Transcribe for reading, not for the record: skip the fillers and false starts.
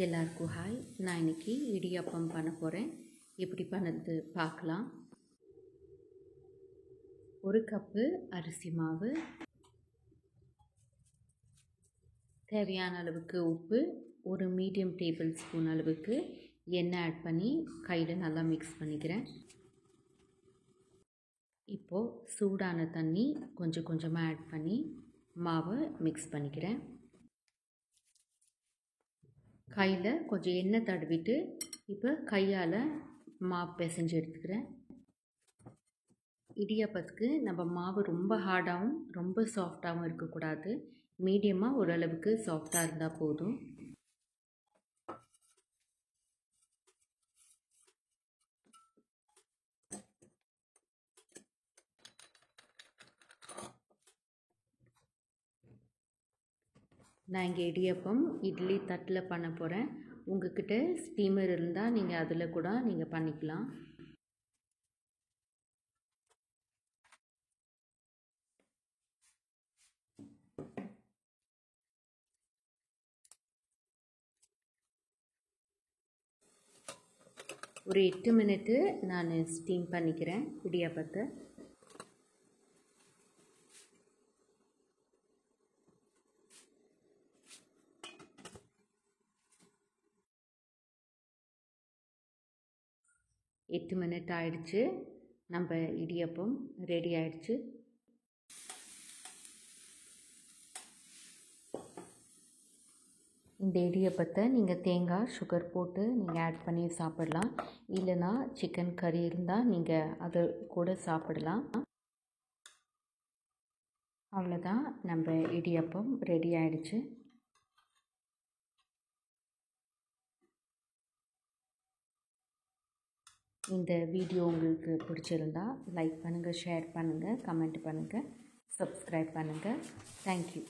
எல்லாருக்கும் ஹாய். நான் இன்றைக்கி இடியாப்பம் பண்ண போகிறேன். எப்படி பண்ணது பார்க்கலாம். 1 கப்பு அரிசி மாவு, தேவையான அளவுக்கு உப்பு, ஒரு மீடியம் டேபிள் ஸ்பூன் அளவுக்கு எண்ணெய் ஆட் பண்ணி கையில் நல்லா மிக்ஸ் பண்ணிக்கிறேன். இப்போது சூடான தண்ணி கொஞ்சம் கொஞ்சமாக ஆட் பண்ணி மாவை மிக்ஸ் பண்ணிக்கிறேன். கையில் கொஞ்சம் எண்ணெய் தடவிட்டு இப்போ கையால் மாவு பிசைஞ்சு எடுத்துக்கிறேன். இடியாப்பத்துக்கு நம்ம மாவு ரொம்ப ஹார்டாகவும் ரொம்ப சாஃப்டாகவும் இருக்கக்கூடாது. மீடியமாக ஓரளவுக்கு சாஃப்டாக இருந்தால் போதும். நான் இங்கே இடியாப்பம் இட்லி தட்டில் பண்ண போகிறேன். உங்கள்கிட்ட ஸ்டீமர் இருந்தால் நீங்கள் அதில் கூட நீங்கள் பண்ணிக்கலாம். ஒரு 8 மினிட்டு நான் ஸ்டீம் பண்ணிக்கிறேன் இடியாப்பத்தை. எட்டு மினிட் ஆயிடுச்சு. நம்ம இடியாப்பம் ரெடி ஆயிடுச்சு. இந்த இடியாப்பத்தை நீங்கள் தேங்காய் சுகர் போட்டு நீங்கள் ஆட் பண்ணி சாப்பிடலாம். இல்லைனா சிக்கன் கறி இருந்தால் நீங்கள் அதை கூட சாப்பிடலாம். அவ்வளோதான், நம்ம இடியாப்பம் ரெடி ஆயிடுச்சு. இந்த வீடியோ உங்களுக்கு பிடிச்சிருந்தா லைக் பண்ணுங்கள், ஷேர் பண்ணுங்கள், கமெண்ட் பண்ணுங்கள், சப்ஸ்கிரைப் பண்ணுங்கள். தேங்க்யூ.